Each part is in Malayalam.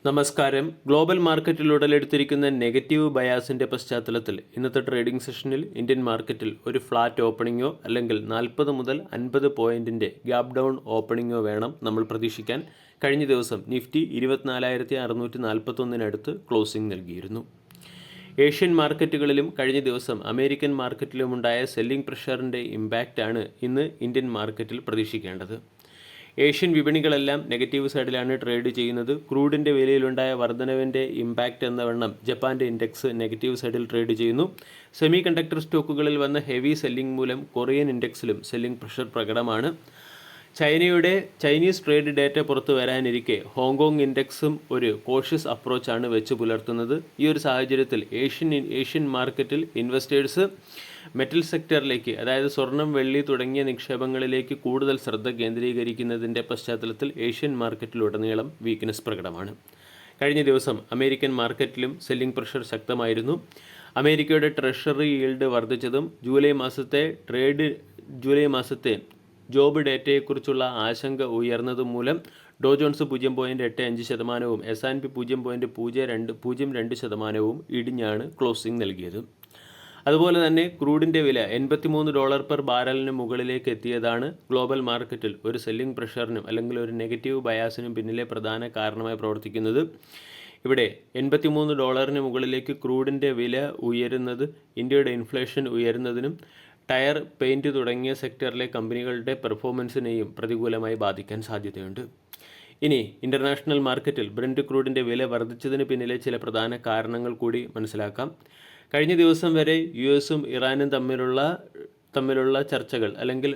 നമസ്കാരം. ഗ്ലോബൽ മാർക്കറ്റിൽ ഉടലെടുത്തിരിക്കുന്ന നെഗറ്റീവ് ബയാസിന്റെ പശ്ചാത്തലത്തിൽ ഇന്നത്തെ ട്രേഡിംഗ് സെഷനിൽ ഇന്ത്യൻ മാർക്കറ്റിൽ ഒരു ഫ്ലാറ്റ് ഓപ്പണിങ്ങോ അല്ലെങ്കിൽ 40 മുതൽ 50 പോയിന്റിന്റെ ഗ്യാപ് ഡൗൺ ഓപ്പണിങ്ങോ വേണം നമ്മൾ പ്രതീക്ഷിക്കാൻ. കഴിഞ്ഞ ദിവസം നിഫ്റ്റി 24,641 ക്ലോസിംഗ് നൽകിയിരുന്നു. ഏഷ്യൻ മാർക്കറ്റുകളിലും കഴിഞ്ഞ ദിവസം അമേരിക്കൻ മാർക്കറ്റിലുമുണ്ടായ സെല്ലിംഗ് പ്രഷറിന്റെ ഇമ്പാക്റ്റാണ് ഇന്ന് ഇന്ത്യൻ മാർക്കറ്റിൽ പ്രതീക്ഷിക്കേണ്ടത്. ഏഷ്യൻ വിപണികളെല്ലാം നെഗറ്റീവ് സൈഡിലാണ് ട്രേഡ് ചെയ്യുന്നത്. ക്രൂഡിൻ്റെ വിലയിലുണ്ടായ വർധനവിൻ്റെ ഇമ്പാക്റ്റ് എന്ന വണ്ണം ജപ്പാൻ്റെ ഇൻഡെക്സ് നെഗറ്റീവ് സൈഡിൽ ട്രേഡ് ചെയ്യുന്നു. സെമി കണ്ടക്ടർ സ്റ്റോക്കുകളിൽ വന്ന ഹെവി സെല്ലിംഗ് മൂലം കൊറിയൻ ഇൻഡെക്സിലും സെല്ലിംഗ് പ്രഷർ പ്രകടമാണ്. ചൈനീസ് ട്രേഡ് ഡേറ്റ പുറത്തു വരാനിരിക്കെ ഹോങ്കോങ് ഇൻഡെക്സും ഒരു കോഷ്യസ് അപ്രോച്ചാണ് വെച്ച് പുലർത്തുന്നത്. ഈ ഒരു സാഹചര്യത്തിൽ ഏഷ്യൻ മാർക്കറ്റിൽ ഇൻവെസ്റ്റേഴ്സ് മെറ്റൽ സെക്ടറിലേക്ക്, അതായത് സ്വർണം, വെള്ളി തുടങ്ങിയ നിക്ഷേപങ്ങളിലേക്ക് കൂടുതൽ ശ്രദ്ധ കേന്ദ്രീകരിക്കുന്നതിൻ്റെ പശ്ചാത്തലത്തിൽ ഏഷ്യൻ മാർക്കറ്റിലുടനീളം വീക്ക്നെസ് പ്രകടമാണ്. കഴിഞ്ഞ ദിവസം അമേരിക്കൻ മാർക്കറ്റിലും സെല്ലിംഗ് പ്രഷർ ശക്തമായിരുന്നു. അമേരിക്കയുടെ ട്രഷറി ഈൽഡ് വർദ്ധിച്ചതും ജൂലൈ മാസത്തെ ജോബ് ഡേറ്റയെക്കുറിച്ചുള്ള ആശങ്ക ഉയർന്നതും മൂലം ഡോ ജോൺസ് 0.85%, S&P 0.02% ഇടിഞ്ഞാണ് ക്ലോസിംഗ് നൽകിയത്. അതുപോലെ തന്നെ ക്രൂഡിൻ്റെ വില $83 പെർ ബാരലിന് മുകളിലേക്ക് എത്തിയതാണ് ഗ്ലോബൽ മാർക്കറ്റിൽ ഒരു സെല്ലിംഗ് പ്രഷറിനും അല്ലെങ്കിൽ ഒരു നെഗറ്റീവ് ബയാസിനും പിന്നിലെ പ്രധാന കാരണമായി പ്രവർത്തിക്കുന്നത്. ഇവിടെ $83 മുകളിലേക്ക് ക്രൂഡിൻ്റെ വില ഉയരുന്നത് ഇന്ത്യയുടെ ഇൻഫ്ലേഷൻ ഉയരുന്നതിനും ടയർ, പെയിൻറ്റ് തുടങ്ങിയ സെക്ടറിലെ കമ്പനികളുടെ പെർഫോമൻസിനെയും പ്രതികൂലമായി ബാധിക്കാൻ സാധ്യതയുണ്ട്. ഇനി ഇൻ്റർനാഷണൽ മാർക്കറ്റിൽ ബ്രന്റ് ക്രൂഡിൻ്റെ വില വർദ്ധിച്ചതിന് പിന്നിലെ ചില പ്രധാന കാരണങ്ങൾ കൂടി മനസ്സിലാക്കാം. കഴിഞ്ഞ ദിവസം വരെ US-ഉം ഇറാനും തമ്മിലുള്ള ചർച്ചകൾ അല്ലെങ്കിൽ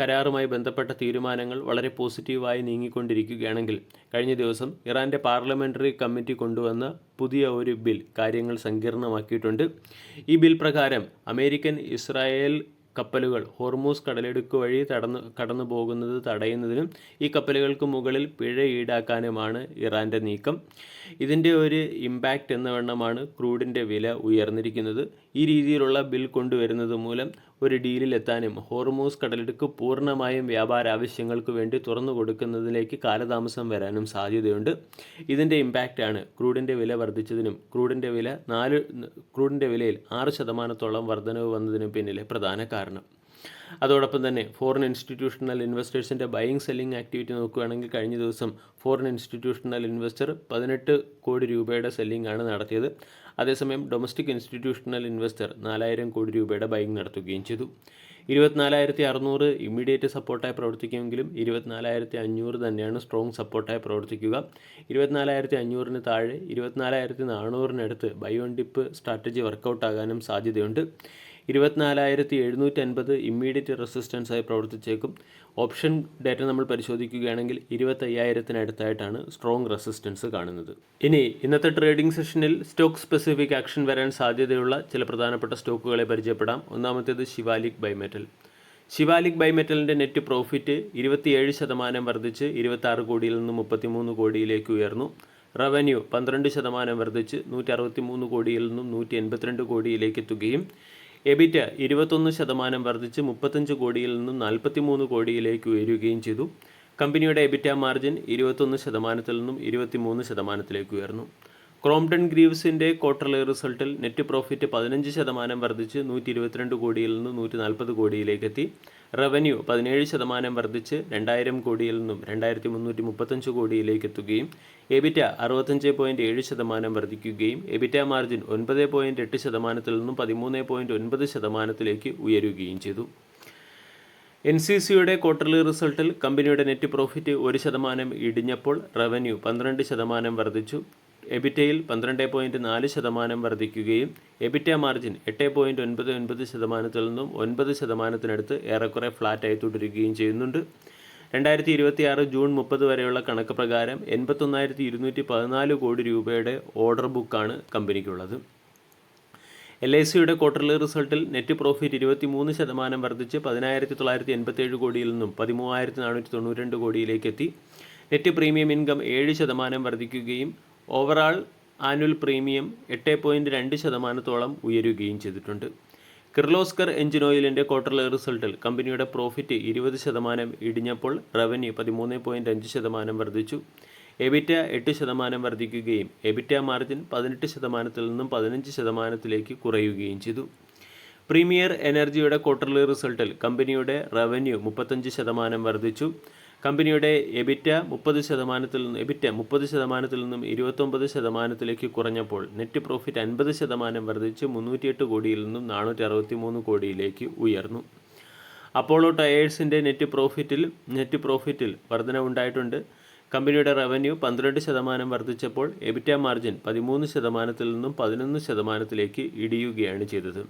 കരാറുമായി ബന്ധപ്പെട്ട തീരുമാനങ്ങൾ വളരെ പോസിറ്റീവായി നീങ്ങിക്കൊണ്ടിരിക്കുകയാണെങ്കിൽ കഴിഞ്ഞ ദിവസം ഇറാൻ്റെ പാർലമെൻ്ററി കമ്മിറ്റി കൊണ്ടുവന്ന പുതിയ ഒരു ബിൽ കാര്യങ്ങൾ സങ്കീർണമാക്കിയിട്ടുണ്ട്. ഈ ബിൽ പ്രകാരം അമേരിക്കൻ, ഇസ്രായേൽ കപ്പലുകൾ ഹോർമൂസ് കടലിടുക്ക് വഴി കടന്നു പോകുന്നത് തടയുന്നതിനും ഈ കപ്പലുകൾക്ക് മുകളിൽ പിഴ ഈടാക്കാനുമാണ് ഇറാൻ്റെ നീക്കം. ഇതിൻ്റെ ഒരു ഇമ്പാക്റ്റ് എന്ന വണ്ണമാണ് ക്രൂഡിൻ്റെ വില ഉയർന്നിരിക്കുന്നത്. ഈ രീതിയിലുള്ള ബിൽ കൊണ്ടുവരുന്നത് മൂലം ഒരു ഡീലിലെത്താനും ഹോർമൂസ് കടലിടുക്ക് പൂർണ്ണമായും വ്യാപാര ആവശ്യങ്ങൾക്ക് വേണ്ടി തുറന്നു കൊടുക്കുന്നതിലേക്ക് കാലതാമസം വരാനും സാധ്യതയുണ്ട്. ഇതിൻ്റെ ഇമ്പാക്റ്റാണ് ക്രൂഡിൻ്റെ വില വർദ്ധിച്ചതിനും ക്രൂഡിൻ്റെ വിലയിൽ 6% വർധനവ് വന്നതിനും പിന്നിലെ പ്രധാന കാരണം. അതോടൊപ്പം തന്നെ ഫോറിൻ ഇൻസ്റ്റിറ്റ്യൂഷണൽ ഇൻവെസ്റ്റേഴ്സിൻ്റെ ബൈയിങ് സെല്ലിംഗ് ആക്ടിവിറ്റി നോക്കുകയാണെങ്കിൽ കഴിഞ്ഞ ദിവസം ഫോറിൻ ഇൻസ്റ്റിറ്റ്യൂഷണൽ ഇൻവെസ്റ്റർ 18 കോടി രൂപയുടെ സെല്ലിംഗ് ആണ് നടത്തിയത്. അതേസമയം ഡൊമസ്റ്റിക് ഇൻസ്റ്റിറ്റ്യൂഷണൽ ഇൻവെസ്റ്റർ 4000 കോടി രൂപയുടെ ബൈയിങ് നടത്തുകയും ചെയ്തു. 24,600 ഇമ്മീഡിയറ്റ് സപ്പോർട്ടായി പ്രവർത്തിക്കുമെങ്കിലും 24,500 തന്നെയാണ് സ്ട്രോങ് സപ്പോർട്ടായി പ്രവർത്തിക്കുക. 24,500 താഴെ 24,400 buy on dip strategy work out ആകാനും സാധ്യതയുണ്ട്. 24,750 ഇമ്മീഡിയറ്റ് റെസിസ്റ്റൻസായി പ്രവർത്തിച്ചേക്കും. ഓപ്ഷൻ ഡേറ്റ നമ്മൾ പരിശോധിക്കുകയാണെങ്കിൽ 25,000 സ്ട്രോങ് റെസിസ്റ്റൻസ് കാണുന്നത്. ഇനി ഇന്നത്തെ ട്രേഡിംഗ് സെഷനിൽ സ്റ്റോക്ക് സ്പെസിഫിക് ആക്ഷൻ വരാൻ സാധ്യതയുള്ള ചില പ്രധാനപ്പെട്ട സ്റ്റോക്കുകളെ പരിചയപ്പെടാം. ഒന്നാമത്തേത് ശിവാലിക് ബൈമെറ്റൽ. ശിവാലിക് ബൈമെറ്റലിൻ്റെ നെറ്റ് പ്രോഫിറ്റ് 27% വർദ്ധിച്ച് 26 കോടിയിൽ നിന്ന് 33 കോടിയിലേക്ക് ഉയർന്നു. റവന്യൂ 12% വർദ്ധിച്ച് 163 കോടിയിൽ നിന്നും 182 കോടിയിലേക്ക് എത്തുകയും എബിറ്റ 21% വർദ്ധിച്ച് 35 കോടിയിൽ നിന്നും 43 കോടിയിലേക്ക് ഉയരുകയും ചെയ്തു. കമ്പനിയുടെ എബിറ്റ മാർജിൻ 21% നിന്നും 23% ഉയർന്നു. ക്രോംപ്ടൺ ഗ്രീവ്സിൻ്റെ ക്വാർട്ടർലി റിസൾട്ടിൽ നെറ്റ് പ്രോഫിറ്റ് 15% വർദ്ധിച്ച് 122 കോടിയിൽ നിന്ന് 140 കോടിയിലേക്ക് എത്തി. റവന്യൂ 17% വർദ്ധിച്ച് 2000 കോടിയിൽ നിന്നും 2335 കോടിയിലേക്ക് എത്തുകയും എബിറ്റ 65.7% വർദ്ധിക്കുകയും എബിറ്റ മാർജിൻ 9.8% നിന്നും 13.9% ഉയരുകയും ചെയ്തു. NCCയുടെ ക്വാർട്ടർലി റിസൾട്ടിൽ കമ്പനിയുടെ നെറ്റ് പ്രോഫിറ്റ് 1% ഇടിഞ്ഞപ്പോൾ റവന്യൂ 12% വർദ്ധിച്ചു. എബിറ്റയിൽ 12.4% വർദ്ധിക്കുകയും എബിറ്റ മാർജിൻ 8.99% നിന്നും 9% ഏറെക്കുറെ ഫ്ലാറ്റായി തുടരുകയും ചെയ്യുന്നുണ്ട്. 2026 ജൂൺ 30 വരെയുള്ള കണക്ക് പ്രകാരം 81,214 കോടി രൂപയുടെ ഓർഡർ ബുക്കാണ് കമ്പനിക്കുള്ളത്. LICയുടെ ക്വാർട്ടർലി റിസൾട്ടിൽ നെറ്റ് പ്രോഫിറ്റ് 23% വർദ്ധിച്ച് 10,987 കോടിയിൽ നിന്നും 13,492 കോടിയിലേക്ക് എത്തി. നെറ്റ് പ്രീമിയം ഇൻകം 7% വർദ്ധിക്കുകയും ഓവറാൾ ആനുവൽ പ്രീമിയം 8.2% ഉയരുകയും ചെയ്തിട്ടുണ്ട്. കിർലോസ്കർ എഞ്ചിൻ ഓയിലിൻ്റെ ക്വാർട്ടർലി റിസൾട്ടിൽ കമ്പനിയുടെ പ്രോഫിറ്റ് 20% ഇടിഞ്ഞപ്പോൾ റവന്യൂ 13.5% വർദ്ധിച്ചു. എബിറ്റ 8% വർദ്ധിക്കുകയും എബിറ്റ മാർജിൻ 18%-ൽ നിന്നും 15%-ലേക്ക് കുറയുകയും ചെയ്തു. പ്രീമിയർ എനർജിയുടെ ക്വാർട്ടർലി റിസൾട്ടിൽ കമ്പനിയുടെ റവന്യൂ 35% വർദ്ധിച്ചു. കമ്പനിയുടെ എബിറ്റ 30%-ൽ നിന്നും 29%-ലേക്ക് കുറഞ്ഞപ്പോൾ നെറ്റ് പ്രോഫിറ്റ് 50% വർദ്ധിച്ച് 308 കോടിയിൽ നിന്നും 463 കോടിയിലേക്ക് ഉയർന്നു. അപ്പോളോ ടയേഴ്സിൻ്റെ നെറ്റ് പ്രോഫിറ്റിൽ വർധനവുണ്ടായിട്ടുണ്ട്. കമ്പനിയുടെ റവന്യൂ 12% വർദ്ധിച്ചപ്പോൾ എബിറ്റ മാർജിൻ 13%-ൽ നിന്നും 11%-ലേക്ക് ഇടിയുകയാണ് ചെയ്തത്.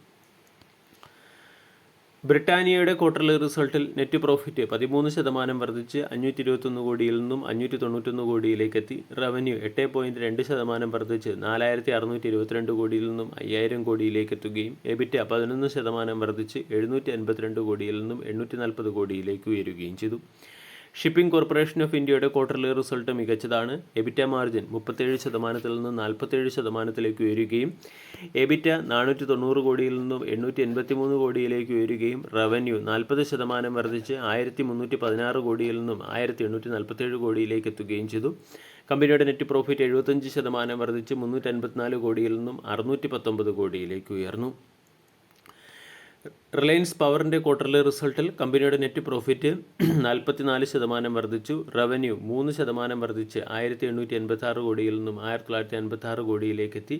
ബ്രിട്ടാനിയയുടെ ക്വാർട്ടർലി റിസൾട്ടിൽ നെറ്റ് പ്രോഫിറ്റ് 13% വർദ്ധിച്ച് 521 കോടിയിൽ നിന്നും 591 കോടിയിലേക്കെത്തി. റവന്യൂ 8.2% വർദ്ധിച്ച് 4622 കോടിയിൽ നിന്നും 5000 കോടിയിലേക്കെത്തുകയും എബിറ്റ 11% വർദ്ധിച്ച് 752 കോടിയിൽ നിന്നും 840 കോടിയിലേക്ക് ഉയരുകയും ചെയ്തു. ഷിപ്പിംഗ് കോർപ്പറേഷൻ ഓഫ് ഇന്ത്യയുടെ ക്വാർട്ടർലി റിസൾട്ട് മികച്ചതാണ്. എബിറ്റ മാർജിൻ 37%-ൽ നിന്ന് 47%-ലേക്ക് ഉയരുകയും എബിറ്റ 490 കോടിയിൽ നിന്നും 883 കോടിയിലേക്ക് ഉയരുകയും റവന്യൂ 40% വർദ്ധിച്ച് 1316 കോടിയിൽ നിന്നും 1847 കോടിയിലേക്ക് എത്തുകയും ചെയ്തു. കമ്പനിയുടെ നെറ്റ് പ്രോഫിറ്റ് 75% വർദ്ധിച്ച് 354 കോടിയിൽ നിന്നും 619 കോടിയിലേക്ക് ഉയർന്നു. റിലയൻസ് പവറിൻ്റെ ക്വാർട്ടർലി റിസൾട്ടിൽ കമ്പനിയുടെ നെറ്റ് പ്രോഫിറ്റ് 44% വർദ്ധിച്ചു. റവന്യൂ 3% വർദ്ധിച്ച് 1886 കോടിയിൽ നിന്നും 1956 കോടിയിലേക്കെത്തി.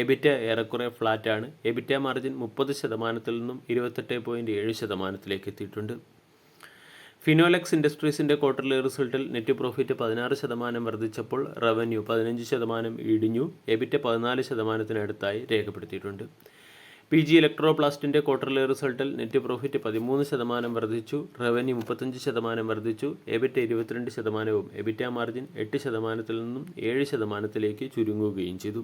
എബിറ്റ ഏറെക്കുറെ ഫ്ലാറ്റാണ്. എബിറ്റ മാർജിൻ 30%-ൽ നിന്നും 28.7%-ലേക്ക് എത്തിയിട്ടുണ്ട്. ഫിനോലെക്സ് ഇൻഡസ്ട്രീസിൻ്റെ ക്വാർട്ടർലി റിസൾട്ടിൽ നെറ്റ് പ്രോഫിറ്റ് 16% വർദ്ധിച്ചപ്പോൾ റവന്യൂ 15% ഇടിഞ്ഞു. എബിറ്റ 14%-നടുത്തായി രേഖപ്പെടുത്തിയിട്ടുണ്ട്. PG ഇലക്ട്രോപ്ലാസ്റ്റിൻ്റെ ക്വാർട്ടർലി റിസൾട്ടിൽ നെറ്റ് പ്രോഫിറ്റ് 13% വർദ്ധിച്ചു. റവന്യൂ 35% വർദ്ധിച്ചു. എബിറ്റ 22%-വും എബിറ്റ മാർജിൻ 8%-ൽ നിന്നും 7%-ലേക്ക് ചുരുങ്ങുകയും ചെയ്തു.